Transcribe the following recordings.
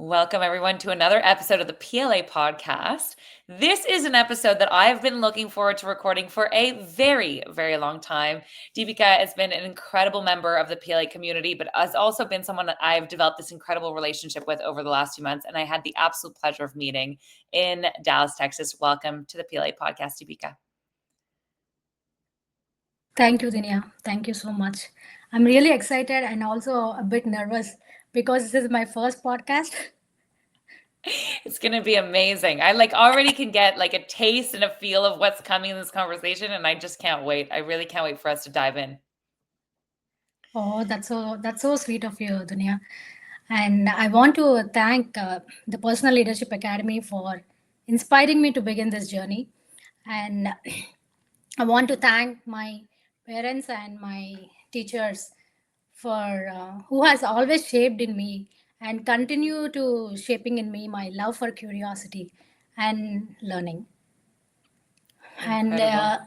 Welcome, everyone, to another episode of the PLA podcast. This is an episode that I've been looking forward to recording for a very, very long time. Deepika has been an incredible member of the PLA community, but has also been someone that I've developed this incredible relationship with over the last few months. And I had the absolute pleasure of meeting in Dallas, Texas. Welcome to the PLA podcast, Deepika. Thank you, Dinya. Thank you so much. I'm really excited and also a bit nervous because this is my first podcast. It's going to be amazing. I already can get a taste and a feel of what's coming in this conversation, and I just can't wait. I really can't wait for us to dive in. Oh, that's so sweet of you, Dunya. And I want to thank the Personal Leadership Academy for inspiring me to begin this journey. And I want to thank my parents and my teachers for who has always shaped in me and continue to shaping in me my love for curiosity and learning. And Incredible.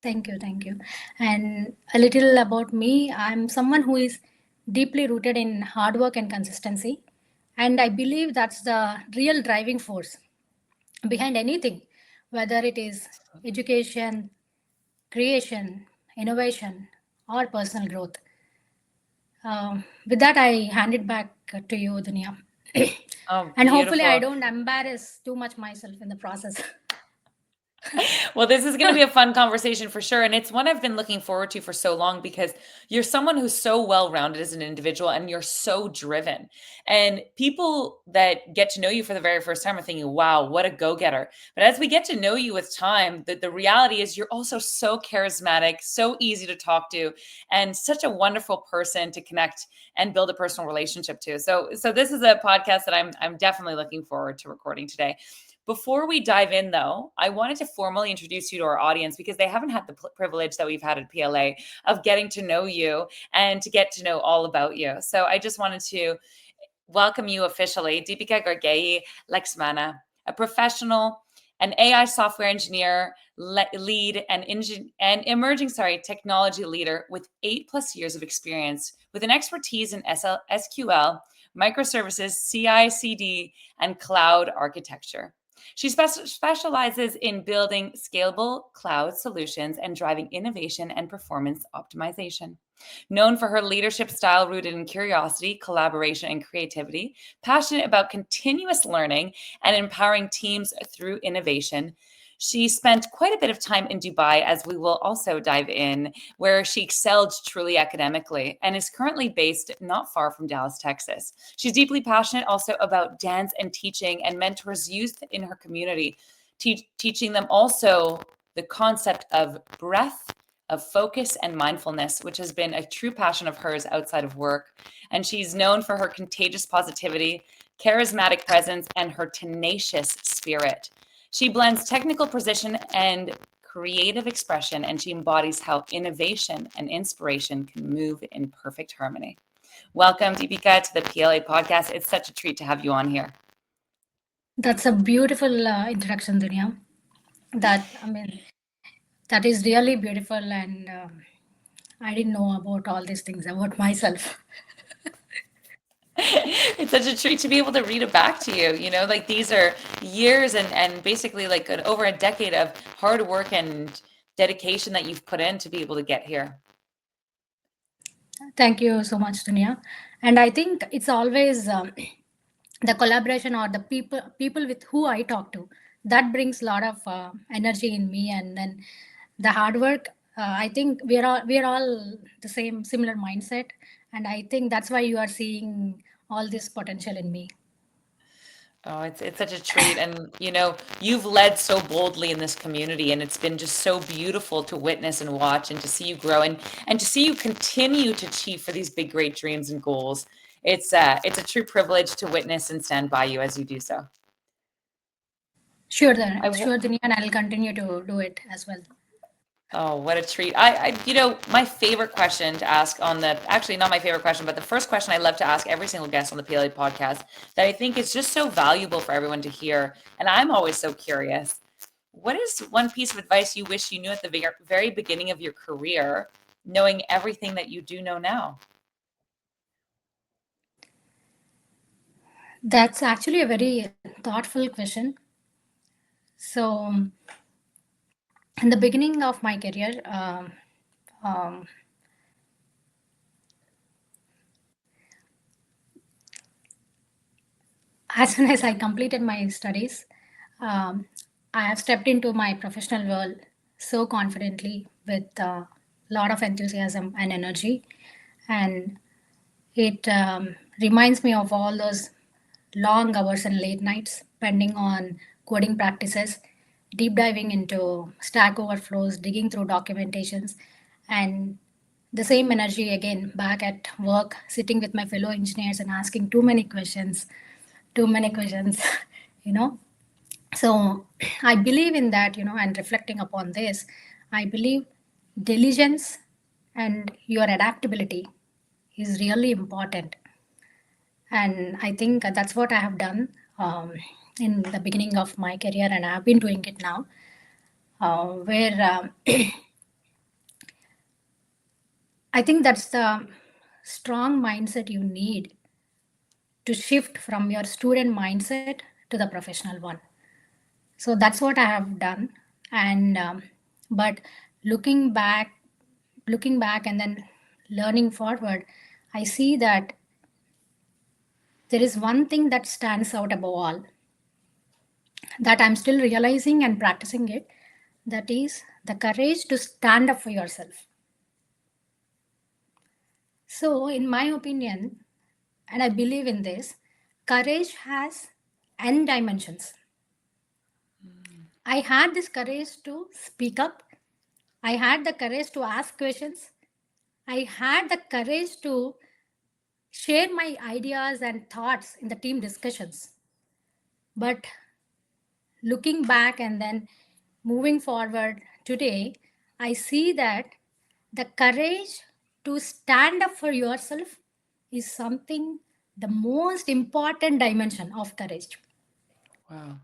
thank you. And a little about me, I'm someone who is deeply rooted in hard work and consistency. And I believe that's the real driving force behind anything, whether it is education, creation, innovation, or personal growth. With that, I hand it back to you, Dunya. Oh, And hopefully, I beautiful. don't embarrass too much myself in the process. Well, this is going to be a fun conversation for sure. And it's one I've been looking forward to for so long because you're someone who's so well rounded as an individual and you're so driven. And people that get to know you for the very first time are thinking, wow, what a go getter. But as we get to know you with time, the reality is you're also so charismatic, so easy to talk to, and such a wonderful person to connect and build a personal relationship to. So this is a podcast that I'm definitely looking forward to recording today. Before we dive in, though, I wanted to formally introduce you to our audience because they haven't had the privilege that we've had at PLA of getting to know you and to get to know all about you. So I just wanted to welcome you officially, Deepika Gargei Lexmana, a professional, an AI software engineer, lead, and emerging technology leader with 8+ years of experience, with an expertise in SQL, microservices, CI/CD, and cloud architecture. She specializes in building scalable cloud solutions and driving innovation and performance optimization. Known for her leadership style rooted in curiosity, collaboration, and creativity, passionate about continuous learning and empowering teams through innovation, she spent quite a bit of time in Dubai, as we will also dive in, where she excelled truly academically and is currently based not far from Dallas, Texas. She's deeply passionate also about dance and teaching and mentors youth in her community, teaching them also the concept of breath, of focus and mindfulness, which has been a true passion of hers outside of work. And she's known for her contagious positivity, charismatic presence, and her tenacious spirit. She blends technical precision and creative expression, and she embodies how innovation and inspiration can move in perfect harmony. Welcome, Deepika, to the PLA podcast. It's such a treat to have you on here. That's a beautiful introduction, Dunya. That is really beautiful, and I didn't know about all these things about myself. It's such a treat to be able to read it back to you. These are years and basically over a decade of hard work and dedication that you've put in to be able to get here. Thank you so much, Dunya. And I think it's always the collaboration or the people with who I talk to that brings a lot of energy in me, and then the hard work. I think we are all the same similar mindset, and I think that's why you are seeing all this potential in me. Oh, it's such a treat. And you've led so boldly in this community, and it's been just so beautiful to witness and watch and to see you grow and to see you continue to achieve for these big, great dreams and goals. It's a true privilege to witness and stand by you as you do so. Sure, I then, w- sure, Dunya, and I'll continue to do it as well. Oh, what a treat. My favorite question to ask actually not my favorite question, but the first question I love to ask every single guest on the PLA podcast that I think is just so valuable for everyone to hear. And I'm always so curious. What is one piece of advice you wish you knew at the very beginning of your career, knowing everything that you do know now? That's actually a very thoughtful question. So, in the beginning of my career, um, as soon as I completed my studies, um, I have stepped into my professional world so confidently with a lot of enthusiasm and energy. And it reminds me of all those long hours and late nights spending on coding practices, deep diving into Stack Overflows, digging through documentations, and the same energy again back at work, sitting with my fellow engineers and asking too many questions, you know. So I believe in that, and reflecting upon this, I believe diligence and your adaptability is really important. And I think that's what I have done in the beginning of my career, and I've been doing it now, where I think that's the strong mindset you need to shift from your student mindset to the professional one. So that's what I have done. And but looking back looking back and then learning forward, I see that there is one thing that stands out above all, that I'm still realizing and practicing it, that is the courage to stand up for yourself. So, in my opinion, and I believe in this, courage has n dimensions. I had this courage to speak up, I had the courage to ask questions, I had the courage to share my ideas and thoughts in the team discussions. But looking back and then moving forward today, I see that the courage to stand up for yourself is something, the most important dimension of courage. Wow.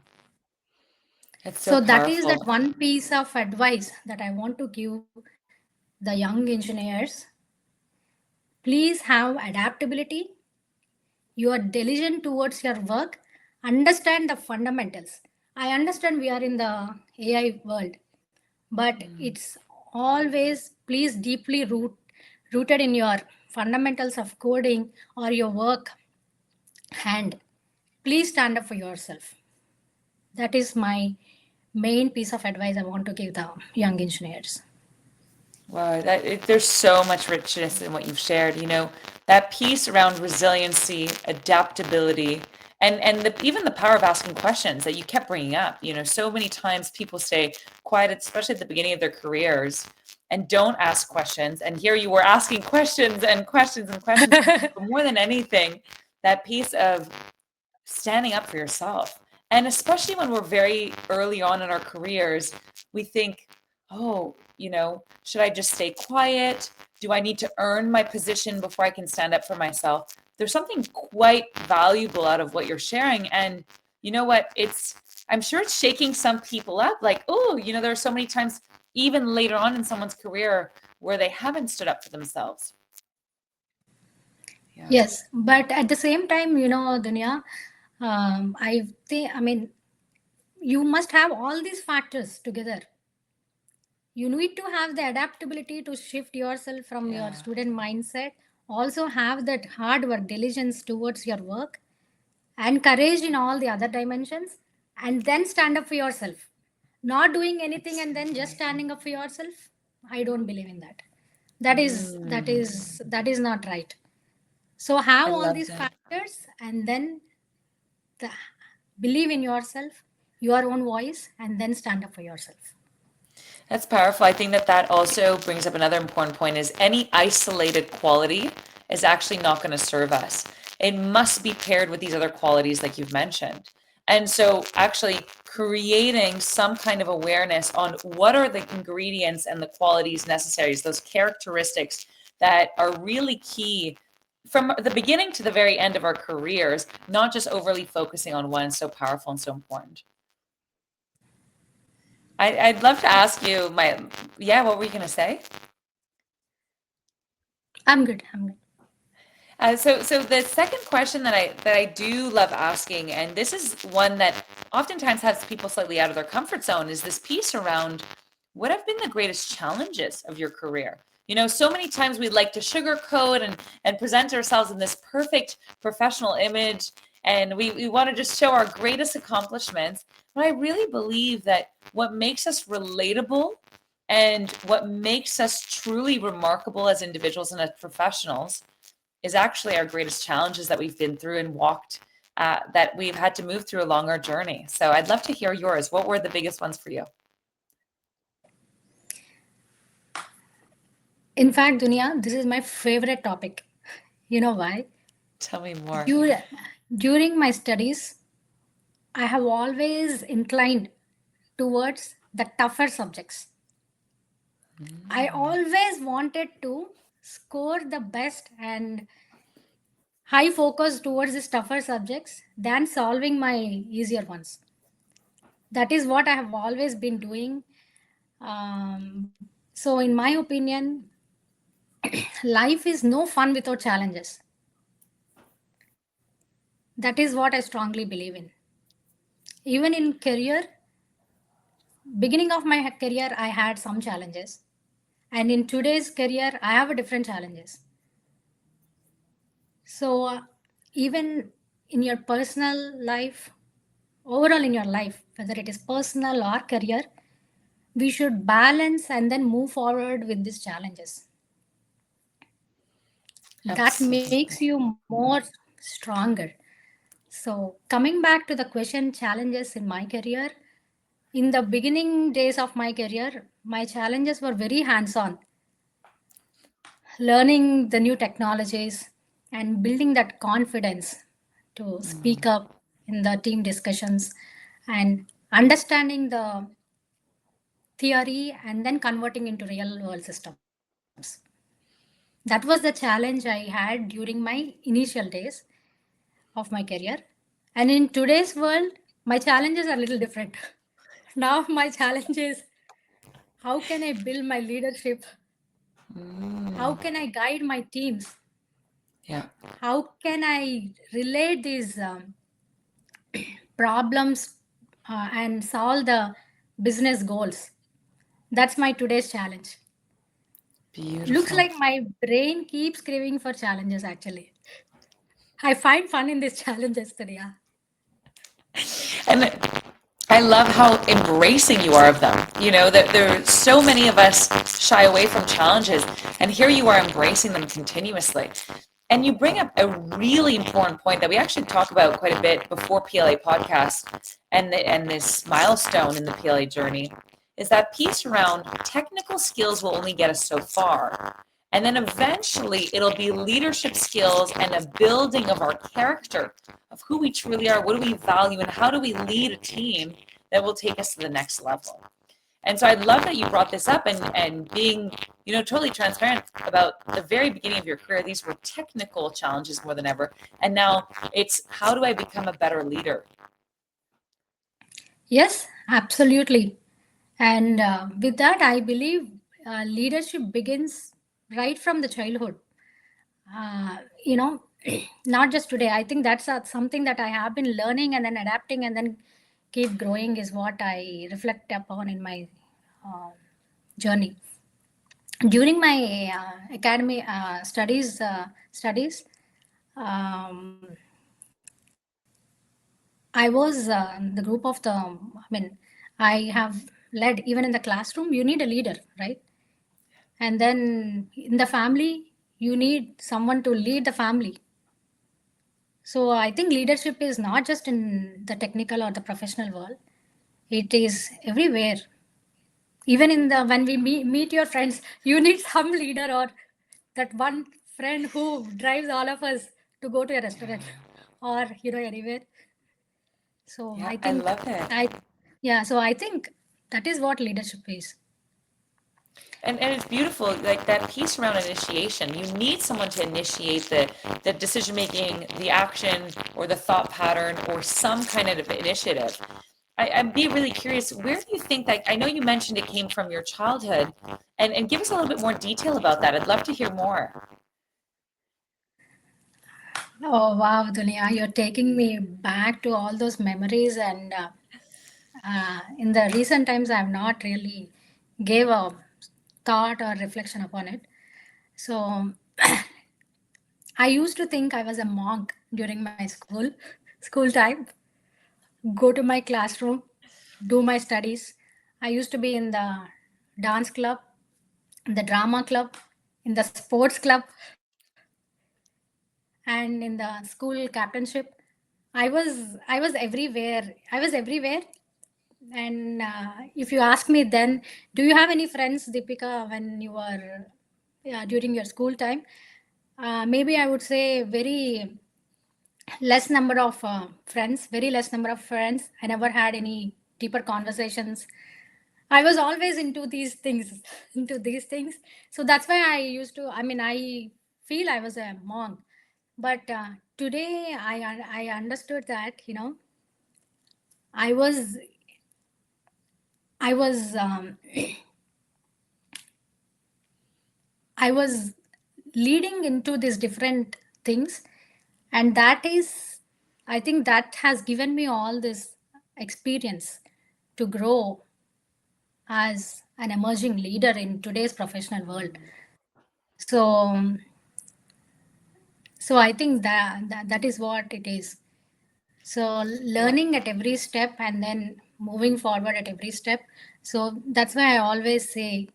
It's so So that is that powerful. one piece of advice that I want to give the young engineers. Please have adaptability. You are diligent towards your work. Understand the fundamentals. I understand we are in the AI world, but Mm. it's always please deeply rooted in your fundamentals of coding or your work hand. Please stand up for yourself. That is my main piece of advice I want to give the young engineers. Wow, there's so much richness in what you've shared. That piece around resiliency, adaptability, and even the power of asking questions that you kept bringing up. So many times people stay quiet, especially at the beginning of their careers, and don't ask questions. And here you were asking questions and questions and questions. But more than anything, that piece of standing up for yourself. And especially when we're very early on in our careers, we think, oh, should I just stay quiet? Do I need to earn my position before I can stand up for myself? There's something quite valuable out of what you're sharing. And you know what? I'm sure it's shaking some people up. Like, oh, there are so many times, even later on in someone's career, where they haven't stood up for themselves. Yeah. Yes, but at the same time, Dunya, I mean, you must have all these factors together. You need to have the adaptability to shift yourself from your Yeah. student mindset, also have that hard work, diligence towards your work, and courage in all the other dimensions, and then stand up for yourself. Not doing anything and then just standing up for yourself, I don't believe in that. Mm, That is not right. So have I all love these that. factors and then the, believe in yourself, your own voice, and then stand up for yourself. That's powerful. I think that also brings up another important point is any isolated quality is actually not going to serve us. It must be paired with these other qualities like you've mentioned. And so actually creating some kind of awareness on what are the ingredients and the qualities necessary, those characteristics that are really key from the beginning to the very end of our careers, not just overly focusing on one is so powerful and so important. I'd love to ask you yeah, what were you going to say? I'm good. I'm good. So the second question that I do love asking, and this is one that oftentimes has people slightly out of their comfort zone, is this piece around what have been the greatest challenges of your career? You know, so many times we like to sugarcoat and present ourselves in this perfect professional image, and we want to just show our greatest accomplishments. But I really believe that what makes us relatable and what makes us truly remarkable as individuals and as professionals is actually our greatest challenges that we've been through and walked, that we've had to move through along our journey. So I'd love to hear yours. What were the biggest ones for you? In fact, Dunia, this is my favorite topic. You know why? Tell me more. During my studies, I have always inclined towards the tougher subjects. I always wanted to score the best and high focus towards these tougher subjects than solving my easier ones. That is what I have always been doing. So, in my opinion, life is no fun without challenges. That is what I strongly believe in. Even in career, beginning of my career, I had some challenges. And in today's career, I have a different challenges. So, even in your personal life, overall in your life, whether it is personal or career, we should balance and then move forward with these challenges. That Absolutely. makes you more stronger. So, coming back to the question challenges in my career, in the beginning days of my career, my challenges were very hands on, learning the new technologies and building that confidence to speak up in the team discussions and understanding the theory and then converting into real world systems. That was the challenge I had during my initial days of my career. And in today's world, my challenges are a little different. Now, my challenge is how can I build my leadership? How can I guide my teams? Yeah. How can I relate these problems and solve the business goals? That's my today's challenge. Looks Beautiful. like my brain keeps craving for challenges actually. I find fun in these challenges today. Yeah. And I love how embracing you are of them. You know, that there are so many of us shy away from challenges, and here you are embracing them continuously. And you bring up a really important point that we actually talk about quite a bit before PLA podcast and this milestone in the PLA journey is that piece around technical skills will only get us so far. And then eventually it'll be leadership skills and a building of our character of who we truly are, what do we value, and how do we lead a team that will take us to the next level. And so I love that you brought this up and being, you know, totally transparent about the very beginning of your career. These were technical challenges more than ever. And now it's how do I become a better leader? Yes, absolutely. And with that, I believe leadership begins right from the childhood. You know, not just today. I think that's something that I have been learning and then adapting and then keep growing is what I reflect upon in my uh, journey. During my academy studies, um, I was the group of the. I mean, I have led even in the classroom. You need a leader, right? And then in the family, you need someone to lead the family. So I think leadership is not just in the technical or the professional world. It is everywhere. Even in the when we meet your friends, you need some leader or that one friend who drives all of us to go to a restaurant or anywhere. So Yeah, I I think love it. I yeah. So I think that is what leadership is. And it's beautiful, like that piece around initiation. You need someone to initiate the decision making, the action, or the thought pattern, or some kind of initiative. I'd be really curious, where do you think that, I know you mentioned it came from your childhood, and give us a little bit more detail about that. I'd love to hear more. Oh wow, Dunia, you're taking me back to all those memories, and in the recent times, I've not really gave a thought or reflection upon it. So I used to think I was a monk during my school time. Go to my classroom, do my studies. I used to be in the dance club, in the drama club, in the sports club, and in the school captainship. I was everywhere. I was everywhere. And if you ask me then, do you have any friends, Deepika, when you were during your school time? Maybe I would say very less number of friends, very less number of friends. I never had any deeper conversations. I was always into these things, into these things. So that's why I used to, I mean, I feel I was a monk. But today I understood that, I was, I was, I was leading into these different things. And that is, I think that has given me all this experience to grow as an emerging leader in today's professional world. So, so I think that is what it is. So Yeah. learning at every step and then moving forward at every step. So that's why I always say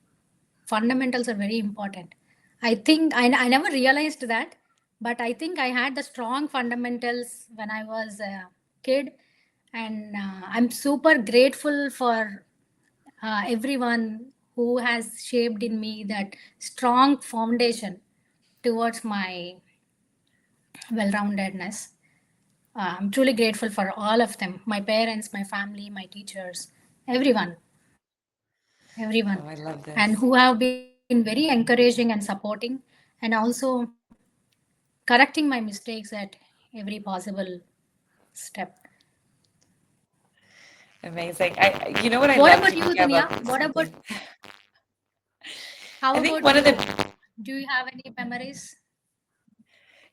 fundamentals are very important. I think I never realized that, but I think I had the strong fundamentals when I was a kid, and I'm super grateful for everyone who has shaped in me that strong foundation towards my well-roundedness. I'm truly grateful for all of them, my parents, my family, my teachers, everyone, everyone, Oh, I love and this. who have been very encouraging and supporting, and also correcting my mistakes at every possible step. Amazing. You know what I What love, about you, Deepika, Dunya? about this? What about, Something. how I think about one of you? the Do you have any memories?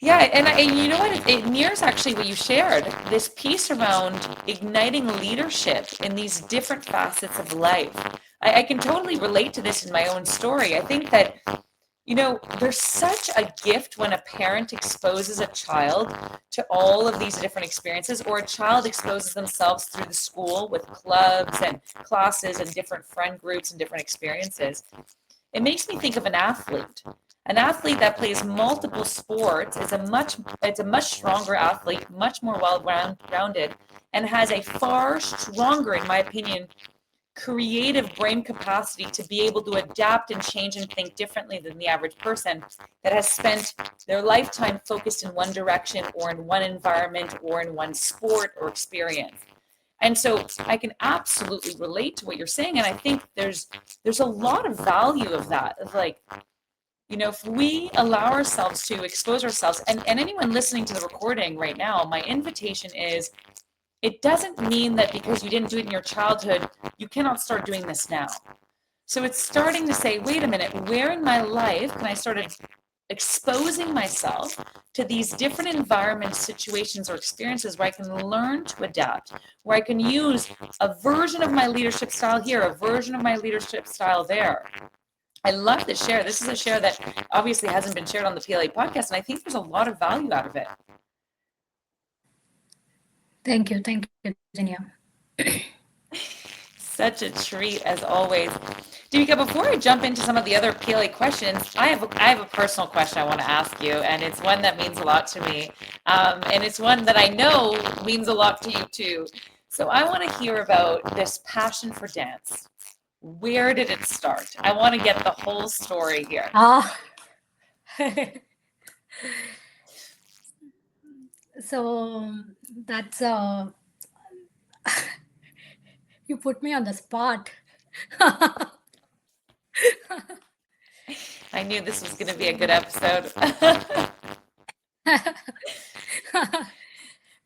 Yeah, and you know what? It mirrors actually what you shared, this piece around igniting leadership in these different facets of life. I can totally relate to this in my own story. I think that, there's such a gift when a parent exposes a child to all of these different experiences, or a child exposes themselves through the school with clubs and classes and different friend groups and different experiences. It makes me think of an athlete. An athlete that plays multiple sports it's a much stronger athlete, much more well-rounded, and has a far stronger, in my opinion, creative brain capacity to be able to adapt and change and think differently than the average person that has spent their lifetime focused in one direction or in one environment or in one sport or experience. And so I can absolutely relate to what you're saying. And I think there's a lot of value of that. Of like, if we allow ourselves to expose ourselves, and anyone listening to the recording right now, my invitation is it doesn't mean that because you didn't do it in your childhood, you cannot start doing this now. So it's starting to say, wait a minute, where in my life can I start exposing myself to these different environments, situations, or experiences where I can learn to adapt, where I can use a version of my leadership style here, a version of my leadership style there. I love this share. This is a share that obviously hasn't been shared on the PLA podcast, and I think there's a lot of value out of it. Thank you, Dunya. Such a treat as always. Devika, before I jump into some of the other PLA questions, I have a personal question I want to ask you, and it's one that means a lot to me, and it's one that I know means a lot to you too. So I want to hear about this passion for dance. Where did it start? I want to get the whole story here. Ah, so that's you put me on the spot. I knew this was going to be a good episode.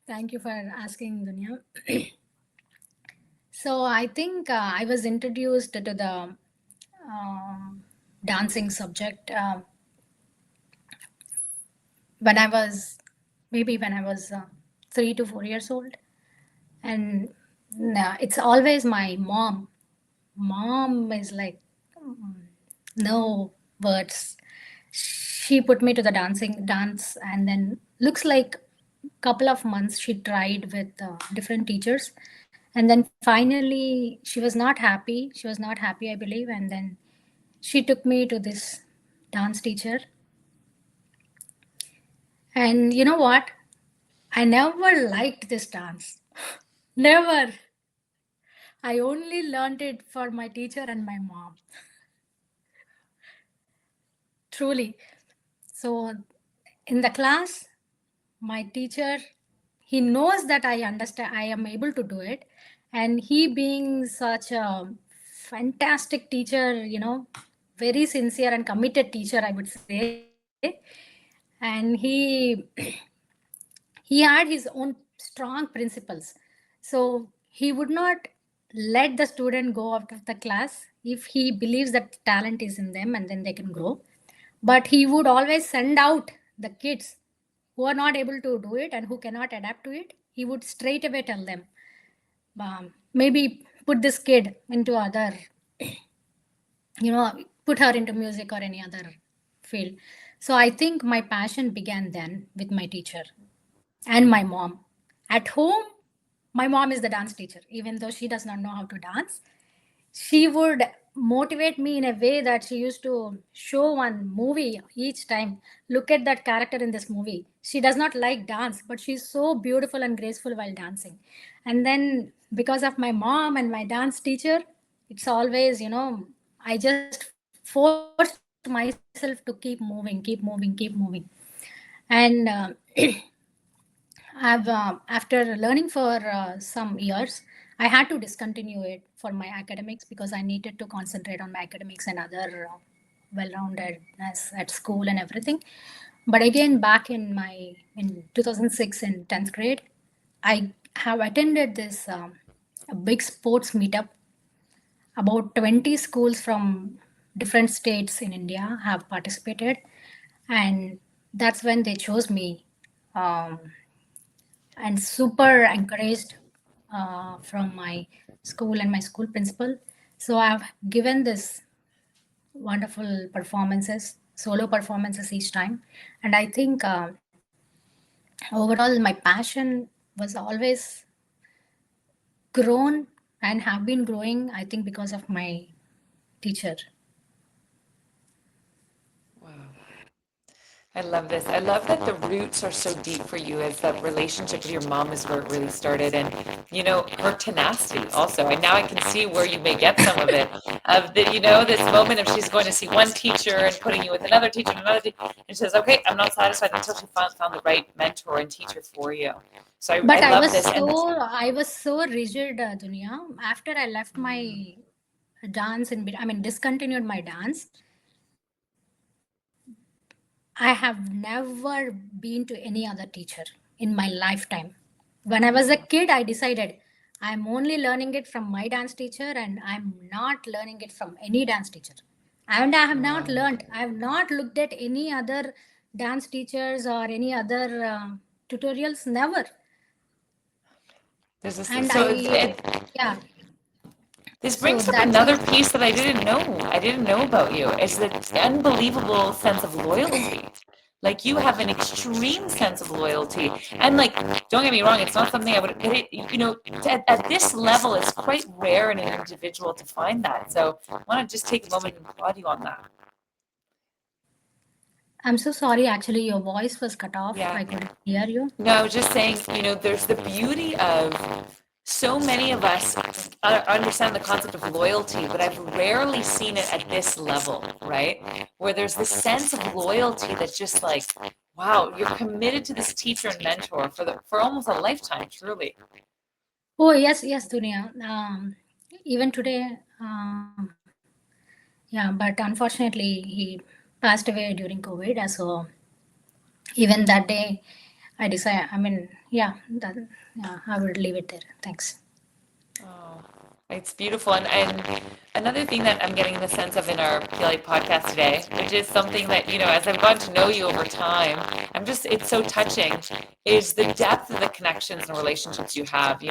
Thank you for asking, Dunya. So I think I was introduced to the dancing subject when I was maybe when I was 3 to 4 years old. And it's always my mom. Mom is like, no words. She put me to the dance, and then looks like couple of months she tried with different teachers, and then finally she was not happy. She was not happy, I believe, and then she took me to this dance teacher. And you know what? I never liked this dance. Never. I only learned it for my teacher and my mom. Truly. So in the class, my teacher, he knows that I understand, I am able to do it. And he being such a fantastic teacher, very sincere and committed teacher, I would say. And he had his own strong principles. So he would not let the student go out of the class if he believes that talent is in them and then they can grow. But he would always send out the kids who are not able to do it and who cannot adapt to it. He would straight away tell them, maybe put this kid into other, put her into music or any other field. So I think my passion began then with my teacher and my mom. At home, my mom is the dance teacher. Even though she does not know how to dance, she would motivate me in a way that she used to show one movie each time. Look at that character in this movie. She does not like dance, but she's so beautiful and graceful while dancing. And then because of my mom and my dance teacher, it's always, I just forced myself to keep moving, keep moving. And after learning for some years, I had to discontinue it for my academics because I needed to concentrate on my academics and other well-roundedness at school and everything. But again, back in 2006 in 10th grade, I have attended this a big sports meetup. About 20 schools from different states in India have participated, and that's when they chose me. Um, and super encouraged from my school and my school principal. So I've given this wonderful performances, solo performances each time. And I think overall my passion was always grown and have been growing, I think, because of my teacher. Wow. I love this. I love that the roots are so deep for you as that relationship with your mom is where it really started. And, her tenacity also. And now I can see where you may get some of it. Of the, this moment of she's going to see one teacher and putting you with another teacher and another teacher. And she says, okay, I'm not satisfied until she found the right mentor and teacher for you. So But I I love was this. I was so rigid, Dunya. After I left my dance discontinued my dance, I have never been to any other teacher in my lifetime. When I was a kid, I decided I'm only learning it from my dance teacher and I'm not learning it from any dance teacher. And I have not learned, I have not looked at any other dance teachers or any other tutorials, never. There's this, And yeah. This So brings up that another is, piece that I didn't know. I didn't know about you. It's the unbelievable sense of loyalty. Like you have an extreme sense of loyalty, and like, don't get me wrong, it's not something I would. But at this level, it's quite rare in an individual to find that. So I want to just take a moment and applaud you on that. I'm so sorry. Actually, your voice was cut off. Yeah. I couldn't hear you. No, I was just saying, there's the beauty of so many of us understand the concept of loyalty, but I've rarely seen it at this level, right? Where there's this sense of loyalty that's just like, wow, you're committed to this teacher and mentor for almost a lifetime, truly. Oh, yes, Dunia. Even today, yeah, but unfortunately, he passed away during COVID. So even that day, I decided, yeah, I would leave it there. Thanks. Oh, It's beautiful. And another thing that I'm getting the sense of in our PLA podcast today, which is something that, as I've gotten to know you over time, it's so touching, is the depth of the connections and relationships you have,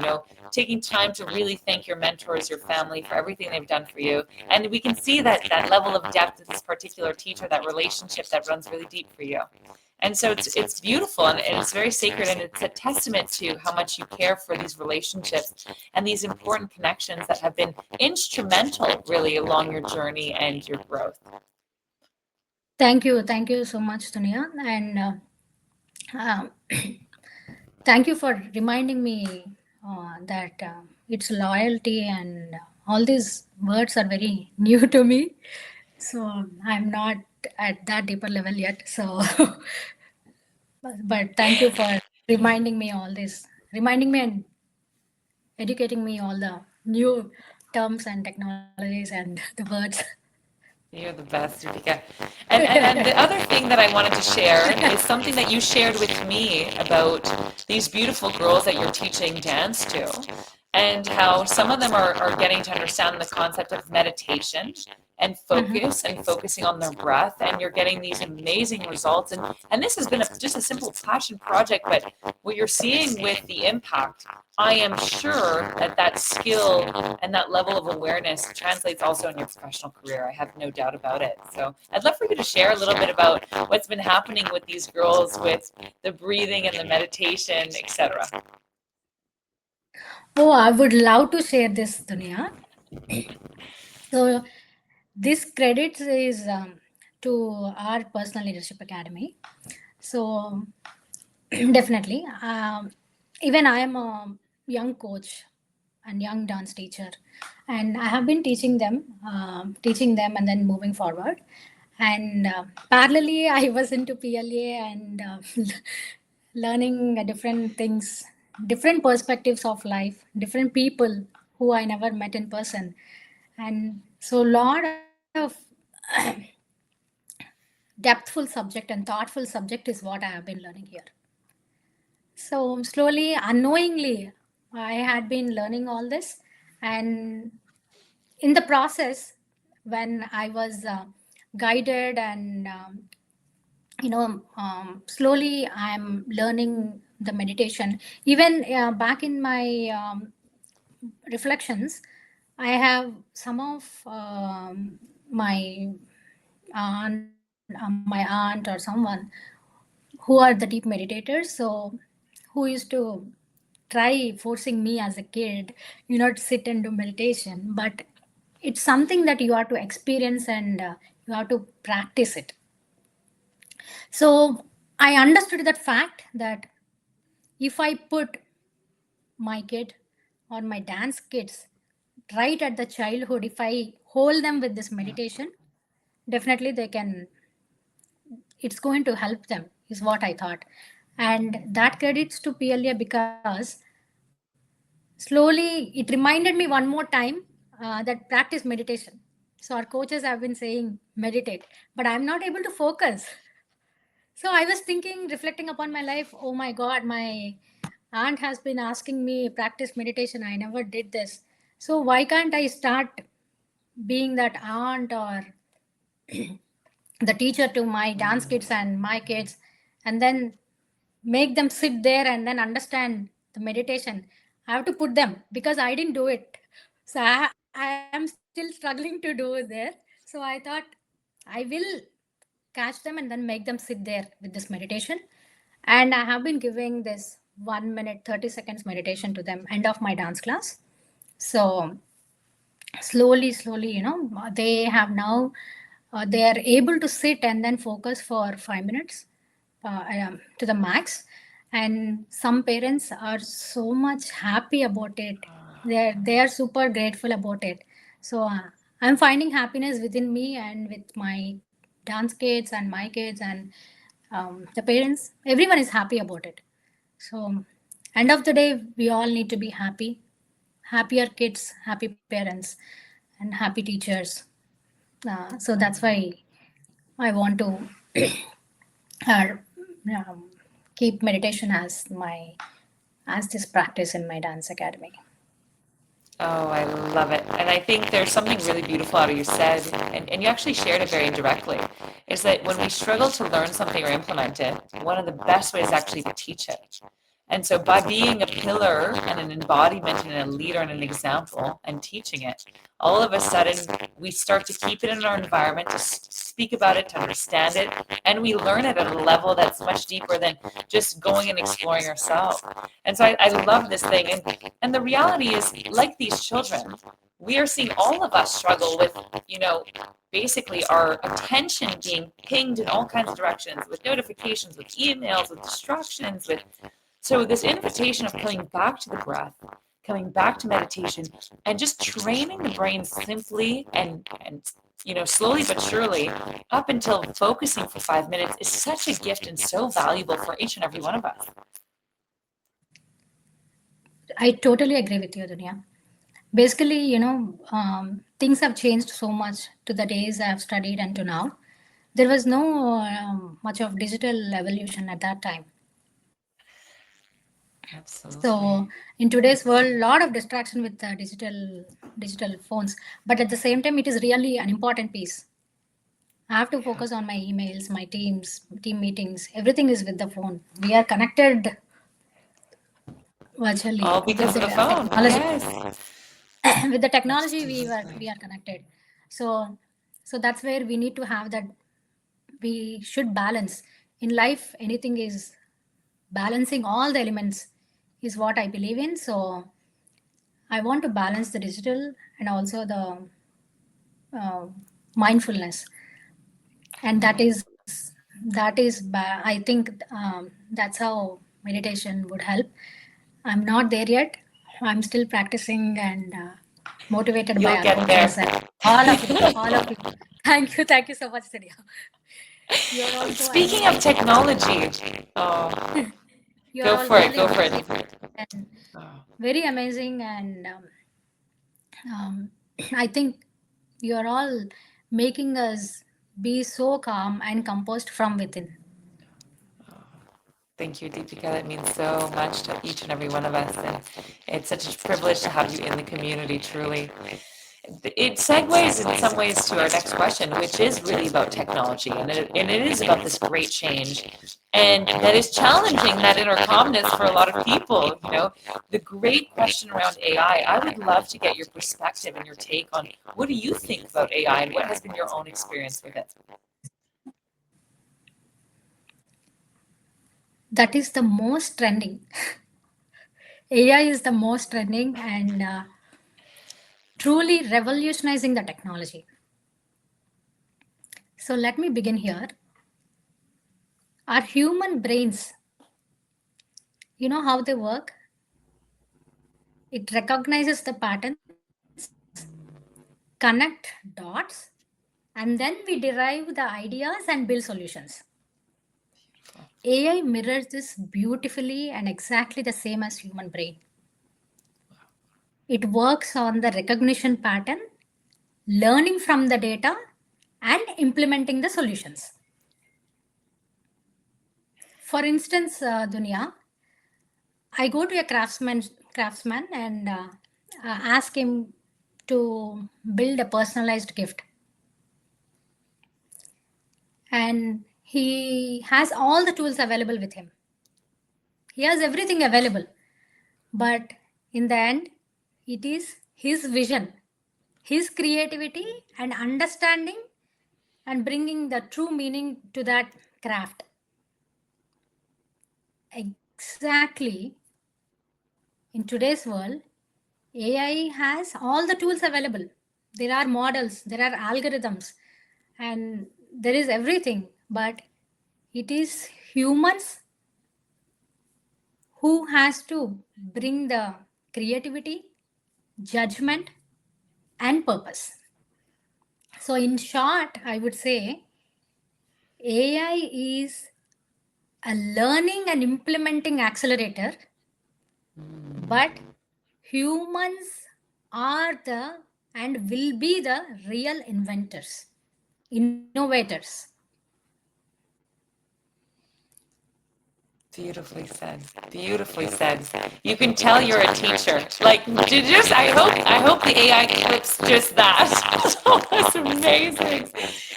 taking time to really thank your mentors, your family for everything they've done for you. And we can see that level of depth with this particular teacher, that relationship that runs really deep for you. And so it's beautiful and it's very sacred, and it's a testament to how much you care for these relationships and these important connections that have been instrumental really along your journey and your growth. Thank you so much, Dunia, and um, thank you for reminding me that it's loyalty and all these words are very new to me. So I'm not at that deeper level yet. So, but thank you for reminding me all this, reminding me and educating me all the new terms and technologies and the words. You're the best, Rika. And the other thing that I wanted to share is something that you shared with me about these beautiful girls that you're teaching dance to, and how some of them are getting to understand the concept of meditation and focus and focusing on their breath, and you're getting these amazing results. And this has been just a simple passion project, but what you're seeing with the impact, I am sure that skill and that level of awareness translates also in your professional career. I have no doubt about it. So I'd love for you to share a little bit about what's been happening with these girls with the breathing and the meditation, etc. Oh, I would love to share this, Dunia. So this credit is to our Personal Leadership Academy. So definitely, even I am a young coach and young dance teacher, and I have been teaching them, and then moving forward. And parallelly, I was into PLA and learning different things, different perspectives of life, different people who I never met in person, and so lot of depthful subject and thoughtful subject is what I have been learning here. So slowly, unknowingly, I had been learning all this, and in the process, when I was guided and slowly I'm learning the meditation. Even back in my reflections, I have some of my aunt or someone who are the deep meditators. So who used to try forcing me as a kid, to sit and do meditation. But it's something that you have to experience and you have to practice it. So I understood that fact that if I put my kid or my dance kids right at the childhood, if I hold them with this meditation, definitely they can, it's going to help them, is what I thought. And that credits to PLA because slowly it reminded me one more time that practice meditation. So our coaches have been saying meditate, but I'm not able to focus. So I was thinking, reflecting upon my life, oh my God, my aunt has been asking me practice meditation. I never did this. So why can't I start being that aunt or the teacher to my dance kids and my kids, and then make them sit there and then understand the meditation? I have to put them because I didn't do it. So I am still struggling to do it there. So I thought I will catch them and then make them sit there with this meditation. And I have been giving this 1 minute, 30 seconds meditation to them end of my dance class. So slowly, they have now, they are able to sit and then focus for 5 minutes to the max. And some parents are so much happy about it. They are super grateful about it. So I'm finding happiness within me and with my dance kids and my kids and the parents. Everyone is happy about it. So end of the day, we all need to be happy. Happier kids, happy parents, and happy teachers. So that's why I want to uh, um, keep meditation as this practice in my dance academy. Oh, I love it. And I think there's something really beautiful out of you said, and you actually shared it very indirectly, is that when we struggle to learn something or implement it, one of the best ways is actually to teach it. And so by being a pillar and an embodiment and a leader and an example and teaching it, all of a sudden we start to keep it in our environment, to speak about it, to understand it, and we learn it at a level that's much deeper than just going and exploring ourselves. And so I love this thing. And the reality is, like these children, we are seeing all of us struggle with, basically our attention being pinged in all kinds of directions with notifications, with emails, with distractions, with so this invitation of coming back to the breath, coming back to meditation, and just training the brain simply and slowly but surely up until focusing for 5 minutes is such a gift and so valuable for each and every one of us. I totally agree with you, Dunya. Basically, things have changed so much to the days I have studied and to now. There was no much of digital evolution at that time. Absolutely. So in today's world, a lot of distraction with digital phones, but at the same time, it is really an important piece. I have to focus on my emails, my team meetings. Everything is with the phone. We are connected virtually All because of the phone. technology. Yes. With the technology, we are connected. So that's where we need to have that. We should balance in life. Anything is balancing all the elements is what I believe in. So I want to balance the digital and also the mindfulness, and I think that's how meditation would help. I'm not there yet. I'm still practicing and motivated by You'll get there. all of you. Thank you so much, Surya. You're also Speaking of technology, you're go all for it. really Go for amazing it. and very amazing, and I think you're all making us be so calm and composed from within. Thank you, Deepika. That means so much to each and every one of us, and it's such a privilege to have you in the community. Truly, it segues in some ways to our next question, which is really about technology, and it is about this great change, and that is challenging that inner calmness for a lot of people. The great question around AI. I would love to get your perspective and your take on what do you think about AI, and what has been your own experience with it. That is the most trending. AI is the most trending and truly revolutionizing the technology. So let me begin here. Our human brains, you know how they work? It recognizes the patterns, connect dots, and then we derive the ideas and build solutions. AI mirrors this beautifully and exactly the same as human brain. It works on the recognition pattern, learning from the data, and implementing the solutions. For instance, Dunya, I go to a craftsman and ask him to build a personalized gift. And he has all the tools available with him. He has everything available. But in the end, it is his vision, his creativity, and understanding and bringing the true meaning to that craft. Exactly. In today's world, AI has all the tools available. There are models, there are algorithms, and there is everything. But it is humans who has to bring the creativity, judgment, and purpose. So, in short, I would say AI is a learning and implementing accelerator, but humans are the and will be the real inventors, innovators. Beautifully said. Beautifully said. You can tell you're a teacher. Like, I hope the AI clips just that. That was amazing.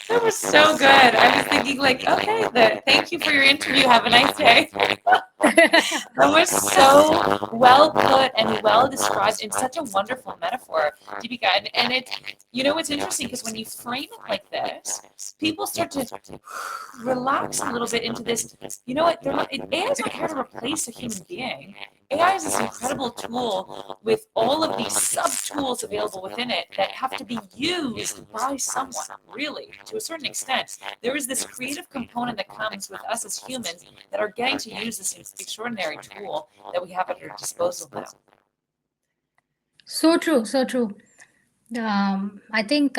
That was so good. I was thinking like, okay, thank you for your interview. Have a nice day. That was so well put and well described in such a wonderful metaphor, Deepika. And it's interesting because when you frame it like this, people start to relax a little bit into this. You know what? AI is not here to replace a human being. AI is this incredible tool with all of these sub tools available within it that have to be used by someone, really, to a certain extent. There is this creative component that comes with us as humans that are getting to use this extraordinary tool that we have at our disposal now. So true, so true. I think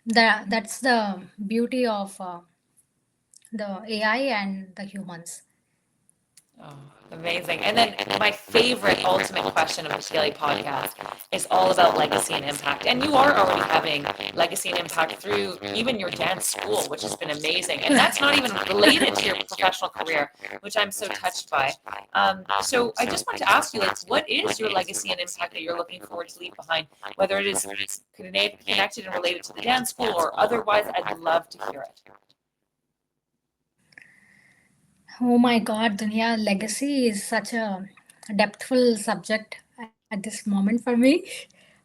that's the beauty of the AI and the humans. Oh, amazing. And then my favorite ultimate question of the Daily Podcast is all about legacy and impact. And you are already having legacy and impact through even your dance school, which has been amazing. And that's not even related to your professional career, which I'm so touched by. So I just want to ask you, like, what is your legacy and impact that you're looking forward to leave behind? Whether it is connected and related to the dance school or otherwise, I'd love to hear it. Oh my God, Dunya, legacy is such a depthful subject at this moment for me.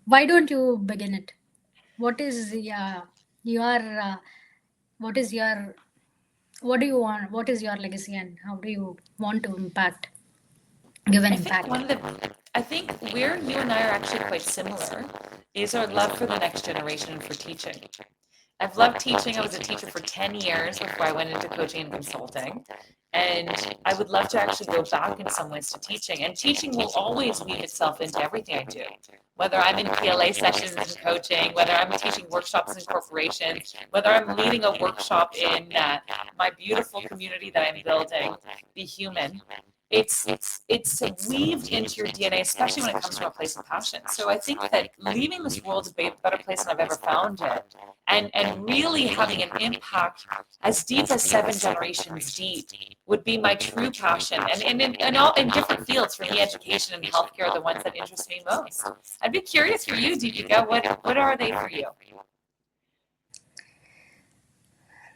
Why don't you begin it? What is your what is your what do you want? What is your legacy, and how do you want to give an I think impact? I think where you and I are actually quite similar is our love for the next generation and for teaching. I've loved teaching. I was a teacher for 10 years before I went into coaching and consulting. And I would love to actually go back in some ways to teaching. And teaching will always weave itself into everything I do. Whether I'm in PLA sessions and coaching, whether I'm teaching workshops in corporations, whether I'm leading a workshop in my beautiful community that I'm building, Be Human. It's weaved into your DNA, especially when it comes from a place of passion. So I think that leaving this world is a better place than I've ever found it, and really having an impact as deep as 7 generations deep would be my true passion. And in different fields, for me, education and healthcare are the ones that interest me most. I'd be curious for you, Deepika, what are they for you?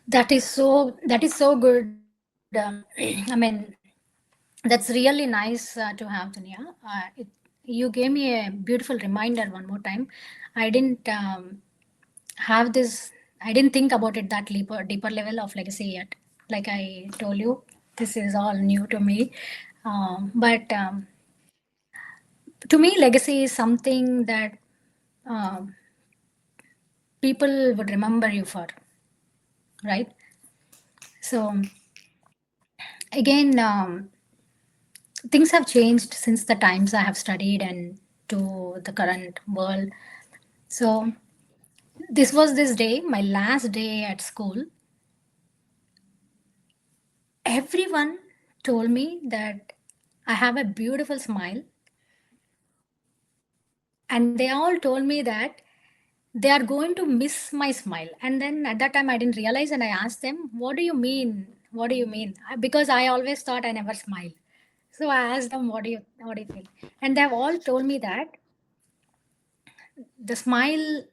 That is so good. I mean, that's really nice to have, Dunya. You gave me a beautiful reminder one more time. I didn't have this. I didn't think about it that deeper level of legacy yet. Like I told you, this is all new to me. But to me, legacy is something that um, people would remember you for, right? So again, things have changed since the times I have studied and to the current world. So this was this day, my last day at school. Everyone told me that I have a beautiful smile, and they all told me that they are going to miss my smile. And then at that time, I didn't realize, and I asked them, "What do you mean? What do you mean?" Because I always thought I never smile. So I asked them, "What do you feel?" And they've all told me that the smile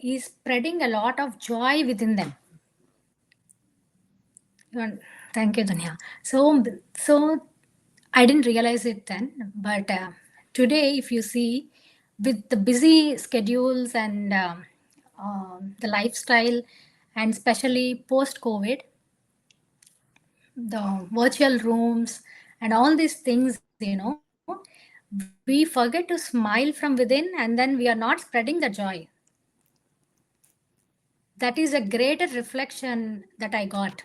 is spreading a lot of joy within them. And thank you, Dunya. So I didn't realize it then, but today, if you see, with the busy schedules and the lifestyle, and especially post COVID, the virtual rooms and all these things, we forget to smile from within, and then we are not spreading the joy. That is a greater reflection that I got.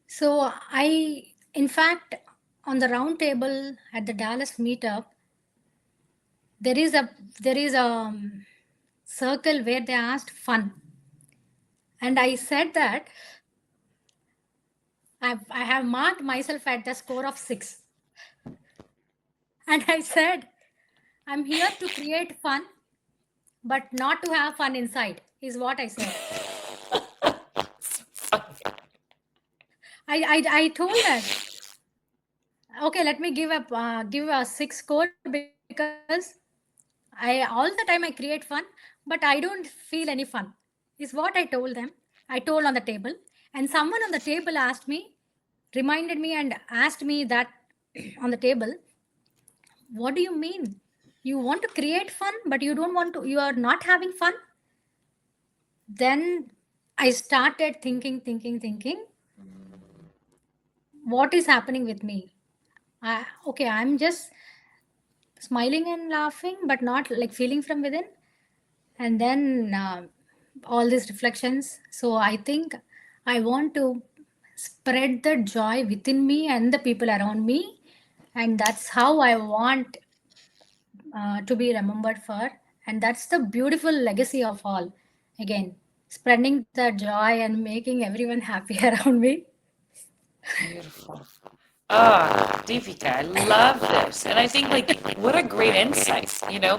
So in fact, on the round table at the Dallas meetup, there is a circle where they asked fun, and I said that I have marked myself at the score of 6, and I said I'm here to create fun, but not to have fun inside. Is what I said. I told that, okay, let me give a 6 score because I all the time I create fun, but I don't feel any fun. Is what I told them. I told on the table, and someone on the table asked me, reminded me, and asked me that on the table, what do you mean? You want to create fun, but you don't want to. You are not having fun. Then I started thinking. What is happening with me? Okay, I'm just smiling and laughing, but not like feeling from within. And then all these reflections. So I think I want to spread the joy within me and the people around me, and that's how I want to be remembered for. And that's the beautiful legacy of all. Again, spreading the joy and making everyone happy around me. Beautiful. Ah, Deepika, I love this. And I think, like, what a great insight,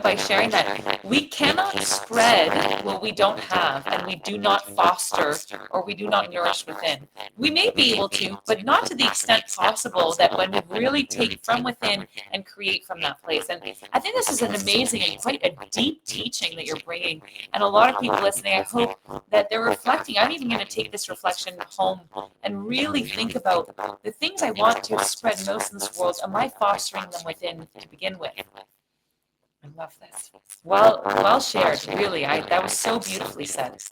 by sharing that. We cannot spread what we don't have, and we do not foster or we do not nourish within. We may be able to, but not to the extent possible that when we really take from within and create from that place. And I think this is an amazing and quite a deep teaching that you're bringing. And a lot of people listening, I hope that they're reflecting. I'm even going to take this reflection home and really think about the things I want to spread most in this world. Am I fostering them within to begin with? I love this. Well shared. Really, that was so beautifully said.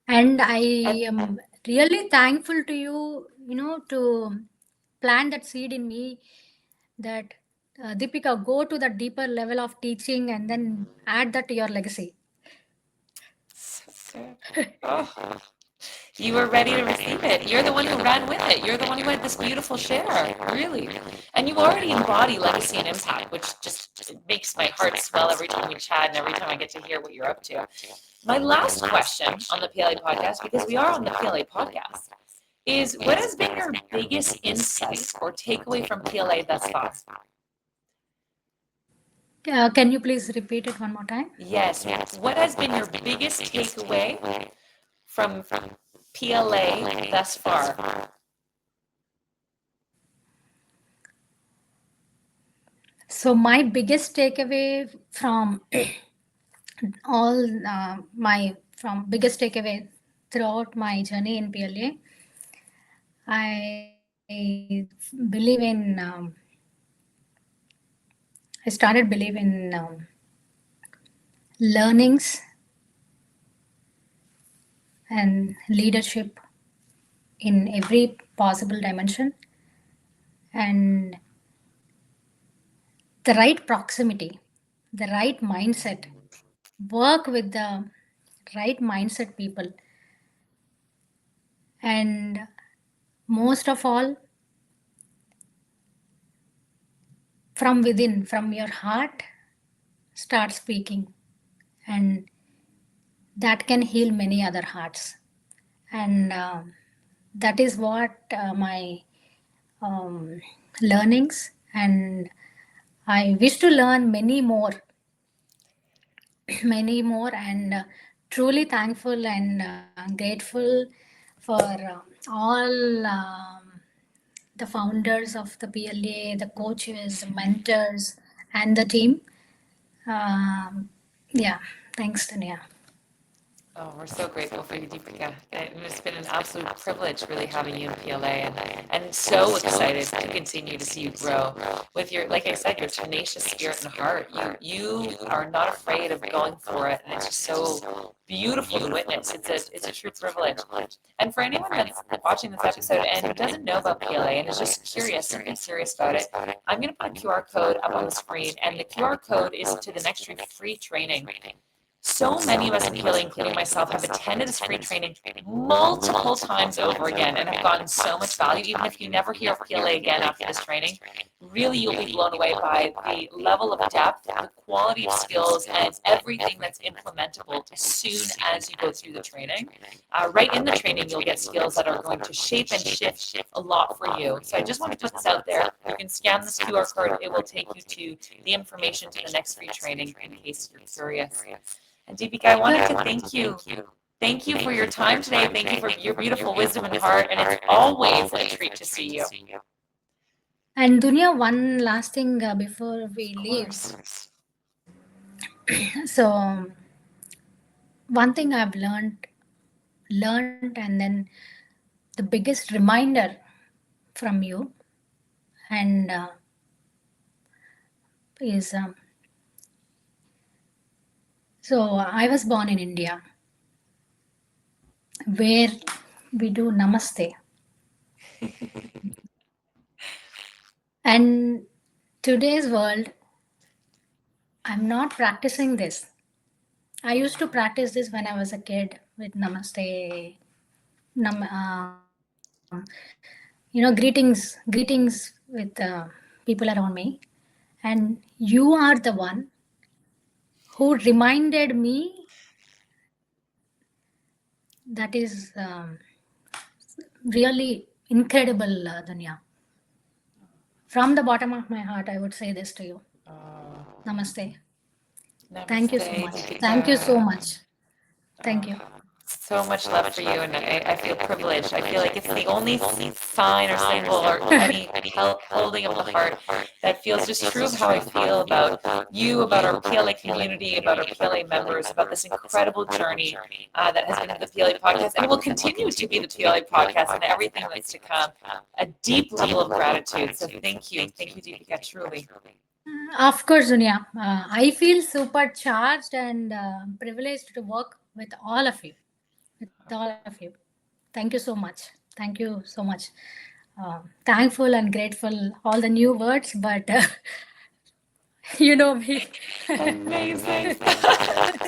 And I And am really thankful to you, to plant that seed in me that Deepika, go to the deeper level of teaching and then add that to your legacy. so good. Oh, you were ready to receive it. You're the one who ran with it. You're the one who had this beautiful share, really. And you already embody legacy and impact, which just makes my heart swell every time we chat and every time I get to hear what you're up to. My last question on the PLA podcast, because we are on the PLA podcast, is what has been your biggest insight or takeaway from PLA thus far? Can you please repeat it one more time? Yes. What has been your biggest takeaway from PLA thus far? So, my biggest takeaway from all my from biggest takeaway throughout my journey in PLA, I believe in. I started believe in learnings and leadership in every possible dimension, and the right proximity, the right mindset, work with the right mindset people, and most of all, from within, from your heart, start speaking, and that can heal many other hearts. And that is what my um, learnings, and I wish to learn many more, many more, and truly thankful and grateful for all the founders of the PLA, the coaches, mentors, and the team. Yeah, thanks, Tanya. Oh, we're so grateful for you, Deepika. And it's been an absolute privilege really having you in PLA and so excited to continue to see you grow with your, like I said, your tenacious spirit and heart. You are not afraid of going for it, and it's just so beautiful to witness. It's a true privilege. And for anyone that's watching this episode and doesn't know about PLA and is just curious, simply curious about it, I'm going to put a QR code up on the screen, and the QR code is to the next free training. So many of us in PLA, including myself, have attended this free training multiple times over again and have gotten so much value. Even if you never hear of PLA again after this training, really you'll be blown away by the level of depth, the quality of skills, and everything that's implementable as soon as you go through the training. Right in the training, you'll get skills that are going to shape and shift a lot for you. So I just want to put this out there. You can scan this QR code. It will take you to the information to the next free training in case you're curious. And Deepika, I wanted to thank you Thank you for your time today. Thank you for your beautiful wisdom and heart. And it's always a treat to see you. And Dunya, one last thing before we leave. So one thing I've learned, and then the biggest reminder from you, and is so I was born in India, where we do Namaste, and today's world, I'm not practicing this. I used to practice this when I was a kid with Namaste, greetings with people around me. And you are the one who reminded me that is really incredible, Dunya. From the bottom of my heart, I would say this to you. Namaste. Thank you so Namaste, much. Deepika. Thank you so much. Thank you. So much love for you, and I feel privileged. I feel like it's the only sign or symbol or any holding of the heart that feels just true of how I feel about you, about our PLA community, about our PLA members, about this incredible journey that has been the PLA podcast, and will continue to be the PLA podcast and everything that's to come. A deep level of gratitude. So thank you, Deepika, truly. Of course, Dunya. I feel supercharged and privileged to work with all of you. Thank you so much. Thank you so much. Thankful and grateful, all the new words, but you know me. Amazing.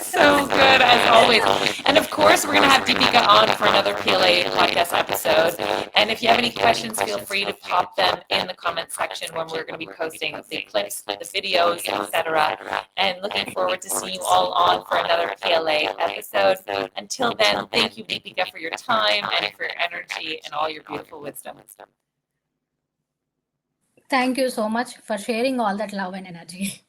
So good as always. And of course, we're going to have Deepika on for another PLA podcast episode. And if you have any questions, feel free to pop them in the comment section when we're going to be posting the clips, the videos, etc. And looking forward to seeing you all on for another PLA episode. Until then, thank you, Deepika, for your time and for your energy and all your beautiful wisdom. Thank you so much for sharing all that love and energy.